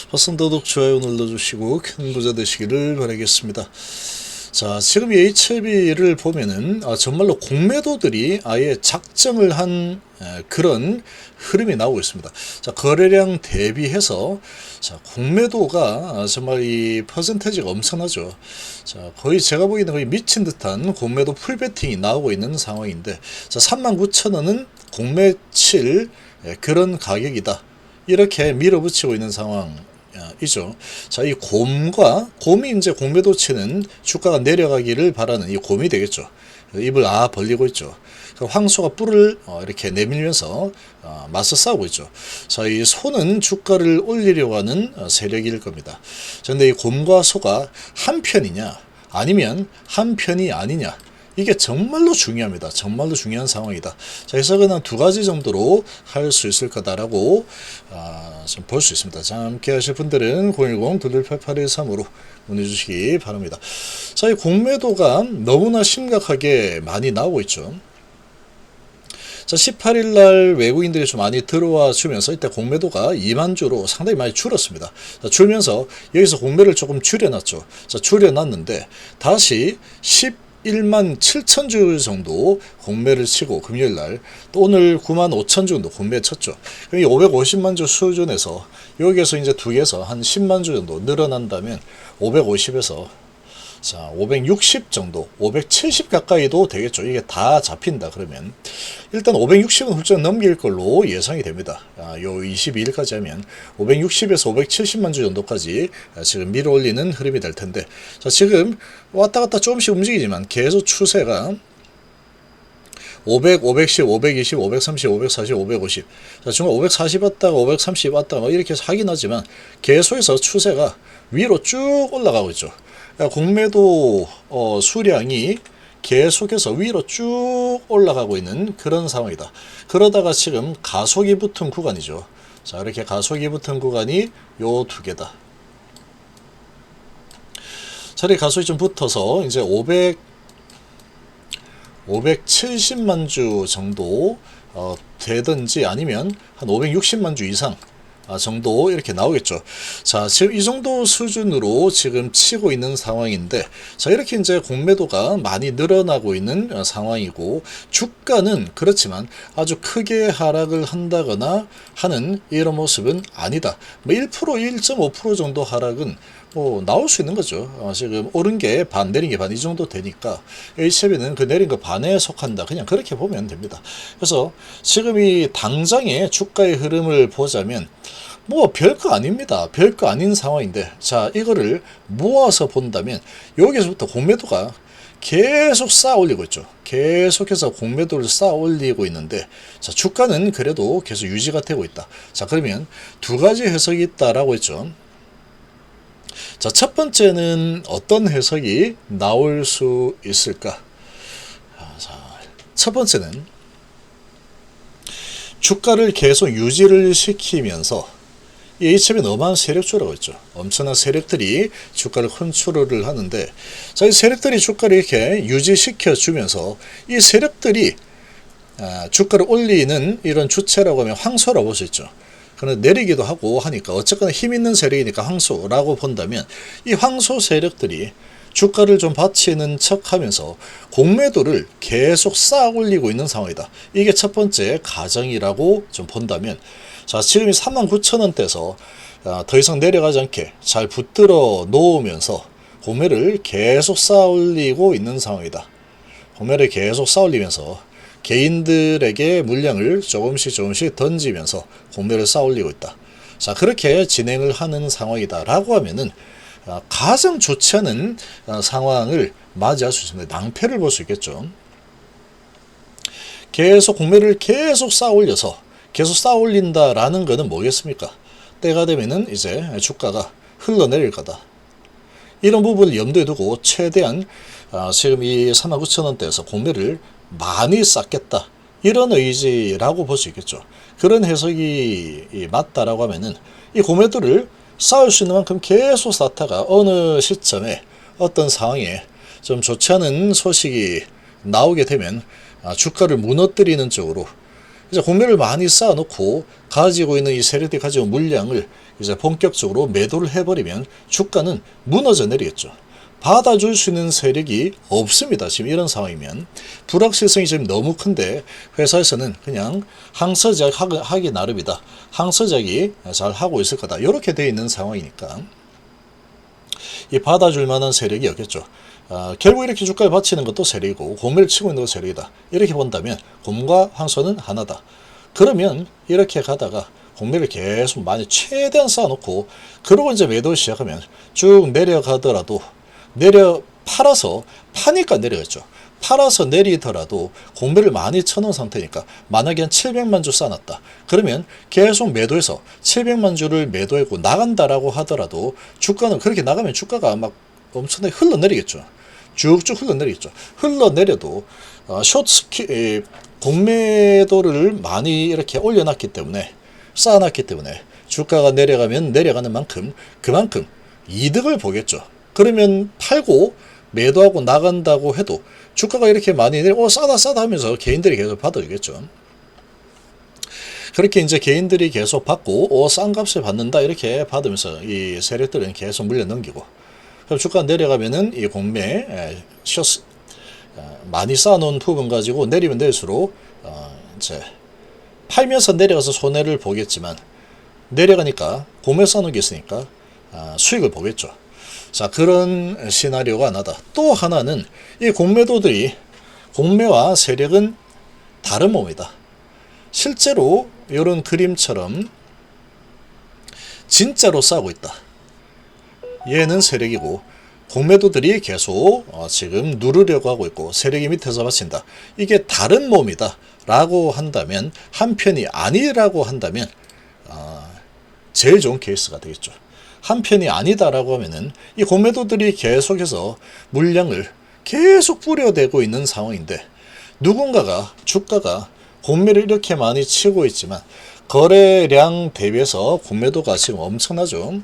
버튼 더독 좋아요 눌러주시고 큰 부자 되시기를 바라겠습니다. 자, 지금 이 HLB를 보면은 정말로 공매도들이 아예 작정을 한 그런 흐름이 나오고 있습니다. 자, 거래량 대비해서 자, 공매도가 정말 이 퍼센테이지가 엄청나죠. 자, 거의 제가 보기에는 거의 미친 듯한 공매도 풀베팅이 나오고 있는 상황인데, 자, 39,000원은 공매칠 그런 가격이다. 이렇게 밀어붙이고 있는 상황이죠. 자, 이 곰이 이제 공매도치는 주가가 내려가기를 바라는 이 곰이 되겠죠. 입을 벌리고 있죠. 황소가 뿔을 이렇게 내밀면서 맞서 싸우고 있죠. 자, 이 소는 주가를 올리려고 하는 세력일 겁니다. 그런데 이 곰과 소가 한 편이냐 아니면 한 편이 아니냐, 이게 정말로 중요합니다. 정말로 중요한 상황이다. 자, 해석은 한 두 가지 정도로 할 수 있을 거다라고 좀 볼 수 있습니다. 자, 함께 하실 분들은 010-2288-13으로 문의 주시기 바랍니다. 자, 이 공매도가 너무나 심각하게 많이 나오고 있죠. 자, 18일 날 외국인들이 좀 많이 들어와 주면서 이때 공매도가 2만 주로 상당히 많이 줄었습니다. 자, 줄면서 여기서 공매를 조금 줄여놨죠. 자, 줄여놨는데 다시 11만 7천 주 정도 공매를 치고 금요일날 또 오늘 9만 5천 주 정도 공매 쳤죠. 그럼 이 550만 주 수준에서 여기에서 이제 두 개에서 한 10만 주 정도 늘어난다면 550에서 자, 560 정도, 570 가까이도 되겠죠. 이게 다 잡힌다 그러면 일단 560은 훌쩍 넘길 걸로 예상이 됩니다. 요 22일까지 하면 560에서 570만 주 정도까지 지금 밀어 올리는 흐름이 될 텐데, 자, 지금 왔다 갔다 조금씩 움직이지만 계속 추세가 500, 510, 520, 530, 540, 550. 자, 중간 540 왔다가 530 왔다가 이렇게 하긴 하지만 계속해서 추세가 위로 쭉 올라가고 있죠. 공매도 수량이 계속해서 위로 쭉 올라가고 있는 그런 상황이다. 그러다가 지금 가속이 붙은 구간이죠. 자, 이렇게 가속이 붙은 구간이 요 두 개다. 자, 이렇게 가속이 좀 붙어서 이제 570만 주 정도 되든지 아니면 한 560만 주 이상 정도 이렇게 나오겠죠. 자, 지금 이 정도 수준으로 지금 치고 있는 상황인데, 자, 이렇게 이제 공매도가 많이 늘어나고 있는 상황이고, 주가는 그렇지만 아주 크게 하락을 한다거나 하는 이런 모습은 아니다. 뭐 1%, 1.5% 정도 하락은 뭐 나올 수 있는 거죠. 지금 오른 게 반, 내린 게 반, 이 정도 되니까 HLB는 그 내린 거 반에 속한다. 그냥 그렇게 보면 됩니다. 그래서 지금 이 당장의 주가의 흐름을 보자면 뭐 별거 아닙니다. 별거 아닌 상황인데, 자, 이거를 모아서 본다면 여기서부터 공매도가 계속 쌓아 올리고 있죠. 계속해서 공매도를 쌓아 올리고 있는데, 자, 주가는 그래도 계속 유지가 되고 있다. 자, 그러면 두 가지 해석이 있다라고 했죠. 자, 첫 번째는 어떤 해석이 나올 수 있을까? 자, 첫 번째는 주가를 계속 유지를 시키면서 이 HLB는 어마어마한 세력주라고 했죠. 엄청난 세력들이 주가를 컨트롤을 하는데, 자, 이 세력들이 주가를 이렇게 유지시켜 주면서 이 세력들이 주가를 올리는 이런 주체라고 하면 황소라고 볼 수 있죠. 그런데 내리기도 하고 하니까 어쨌거나 힘 있는 세력이니까 황소라고 본다면, 이 황소 세력들이 주가를 좀 받치는 척 하면서 공매도를 계속 쌓아 올리고 있는 상황이다. 이게 첫 번째 가정이라고 좀 본다면, 자, 지금이 39,000원대에서 더 이상 내려가지 않게 잘 붙들어 놓으면서 공매를 계속 쌓아 올리고 있는 상황이다. 공매를 계속 쌓아 올리면서 개인들에게 물량을 조금씩 던지면서 공매를 쌓아 올리고 있다. 자, 그렇게 진행을 하는 상황이다 라고 하면은 가장 좋지 않은 상황을 맞이할 수 있습니다. 낭패를 볼 수 있겠죠. 계속 공매를 계속 쌓아 올려서 계속 쌓아 올린다라는 것은 뭐겠습니까? 때가 되면은 이제 주가가 흘러내릴 거다. 이런 부분을 염두에 두고 최대한 지금 이 39,000원대에서 공매를 많이 쌓겠다. 이런 의지라고 볼 수 있겠죠. 그런 해석이 맞다라고 하면은 이 공매도를 쌓을 수 있는 만큼 계속 쌓다가 어느 시점에 어떤 상황에 좀 좋지 않은 소식이 나오게 되면 주가를 무너뜨리는 쪽으로 이제 공매를 많이 쌓아놓고 가지고 있는 이 세력들이 가지고 물량을 이제 본격적으로 매도를 해버리면 주가는 무너져 내리겠죠. 받아줄 수 있는 세력이 없습니다. 지금 이런 상황이면 불확실성이 지금 너무 큰데 회사에서는 그냥 항서작 하기 나름이다. 항서작이 잘 하고 있을 거다. 이렇게 되어 있는 상황이니까 이 받아줄 만한 세력이 없겠죠. 결국 이렇게 주가에 받치는 것도 세력이고 공매를 치고 있는 것도 세력이다. 이렇게 본다면 곰과 황소는 하나다. 그러면 이렇게 가다가 공매를 계속 많이 최대한 쌓아놓고 그러고 이제 매도 시작하면 쭉 내려가더라도 팔아서 파니까 내려갔죠. 팔아서 내리더라도 공매를 많이 쳐놓은 상태니까 만약에 한 700만 주 쌓아놨다. 그러면 계속 매도해서 700만 주를 매도하고 나간다라고 하더라도 주가는 그렇게 나가면 주가가 막 엄청나게 흘러내리겠죠. 쭉쭉 흘러내리겠죠. 흘러내려도 공매도를 많이 이렇게 올려놨기 때문에 쌓아놨기 때문에 주가가 내려가면 내려가는 만큼 그만큼 이득을 보겠죠. 그러면 팔고 매도하고 나간다고 해도 주가가 이렇게 많이 싸다 하면서 개인들이 계속 받아주겠죠. 그렇게 이제 개인들이 계속 받고 싼 값에 받는다 이렇게 받으면서 이 세력들은 계속 물려 넘기고 그럼 주가 내려가면은 이 공매 많이 쌓아놓은 부분 가지고 내리면 내릴수록 이제 팔면서 내려가서 손해를 보겠지만 내려가니까 공매 쌓아놓은 게 있으니까 수익을 보겠죠. 자, 그런 시나리오가 하나다. 또 하나는 이 공매와 세력은 다른 몸이다. 실제로 이런 그림처럼 진짜로 싸우고 있다. 얘는 세력이고 공매도들이 계속 지금 누르려고 하고 있고 세력이 밑에서 받친다. 이게 다른 몸이다 라고 한다면 한편이 아니라고 한다면 제일 좋은 케이스가 되겠죠. 한편이 아니다라고 하면은 이 공매도들이 계속해서 물량을 계속 뿌려대고 있는 상황인데 누군가가 주가가 공매를 이렇게 많이 치고 있지만 거래량 대비해서 공매도가 지금 엄청나죠.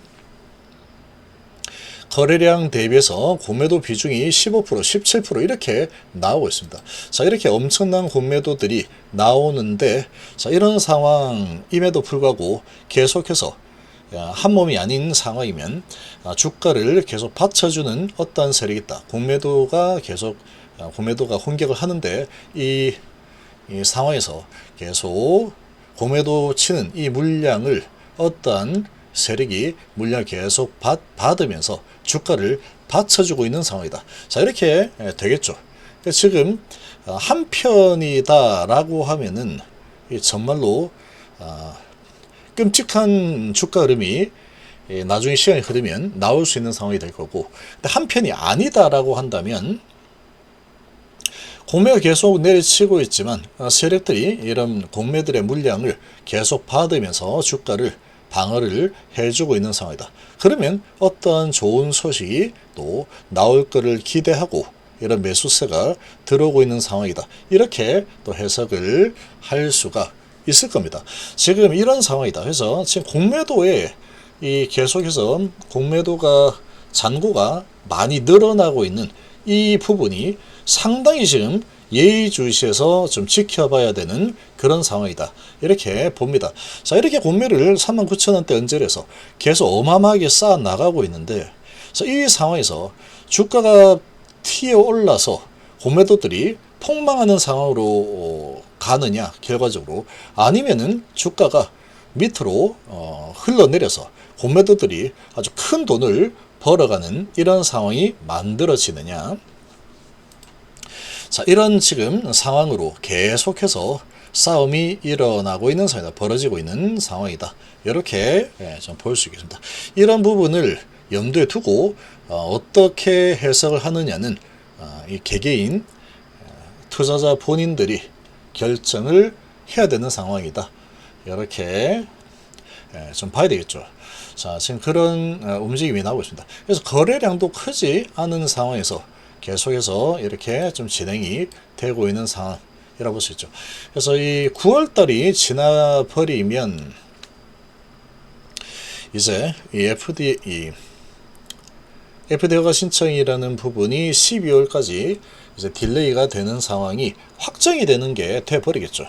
거래량 대비해서 공매도 비중이 15%, 17% 이렇게 나오고 있습니다. 자, 이렇게 엄청난 공매도들이 나오는데 자, 이런 상황임에도 불구하고 계속해서 한 몸이 아닌 상황이면 주가를 계속 받쳐주는 어떤 세력이 있다. 공매도가 공격을 하는데 이 상황에서 계속 공매도 치는 이 물량을 어떤 세력이 물량을 계속 받으면서 주가를 받쳐주고 있는 상황이다. 자, 이렇게 되겠죠. 지금 한편이다라고 하면은 정말로 끔찍한 주가 흐름이 나중에 시간이 흐르면 나올 수 있는 상황이 될 거고, 근데 한편이 아니다라고 한다면 공매가 계속 내리치고 있지만 세력들이 이런 공매들의 물량을 계속 받으면서 주가를 방어를 해주고 있는 상황이다. 그러면 어떤 좋은 소식이 또 나올 거를 기대하고 이런 매수세가 들어오고 있는 상황이다. 이렇게 또 해석을 할 수가 있을 겁니다. 지금 이런 상황이다. 그래서 지금 공매도에 계속해서 공매도가 잔고가 많이 늘어나고 있는 이 부분이 상당히 지금 예의주시해서 좀 지켜봐야 되는 그런 상황이다. 이렇게 봅니다. 자, 이렇게 공매를 39,000원대 언저리에서 계속 어마어마하게 쌓아 나가고 있는데, 자, 이 상황에서 주가가 튀어 올라서 공매도들이 폭망하는 상황으로 가느냐, 결과적으로, 아니면은 주가가 밑으로 흘러내려서 공매도들이 아주 큰 돈을 벌어가는 이런 상황이 만들어지느냐. 자, 이런 지금 상황으로 계속해서 싸움이 일어나고 있는 상황이다. 벌어지고 있는 상황이다. 이렇게 좀 볼 수 있겠습니다. 이런 부분을 염두에 두고 어떻게 해석을 하느냐는 이 개개인 투자자 본인들이 결정을 해야 되는 상황이다. 이렇게 좀 봐야 되겠죠. 자, 지금 그런 움직임이 나오고 있습니다. 그래서 거래량도 크지 않은 상황에서 계속해서 이렇게 좀 진행이 되고 있는 상황이라고 볼 수 있죠. 그래서 이 9월달이 지나버리면 이제 이 FDA가 신청이라는 부분이 12월까지 이제 딜레이가 되는 상황이 확정이 되는 게 돼버리겠죠.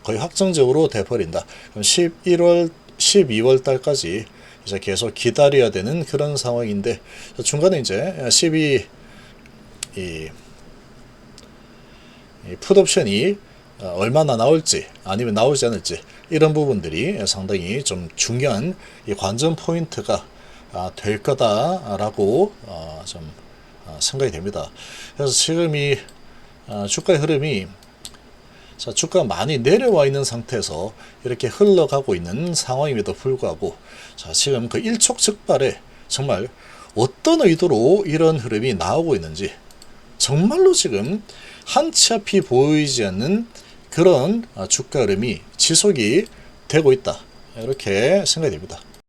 거의 확정적으로 돼버린다. 그럼 12월 달까지 이제 계속 기다려야 되는 그런 상황인데, 중간에 이제 12이 풋옵션이 얼마나 나올지 아니면 나오지 않을지, 이런 부분들이 상당히 좀 중요한 이 관전 포인트가 될 거다라고 좀 생각이 됩니다. 그래서 지금 이 주가의 흐름이, 주가가 많이 내려와 있는 상태에서 이렇게 흘러가고 있는 상황임에도 불구하고, 지금 그 일촉즉발에 정말 어떤 의도로 이런 흐름이 나오고 있는지, 정말로 지금 한치 앞이 보이지 않는 그런 주가 흐름이 지속이 되고 있다, 이렇게 생각이 됩니다.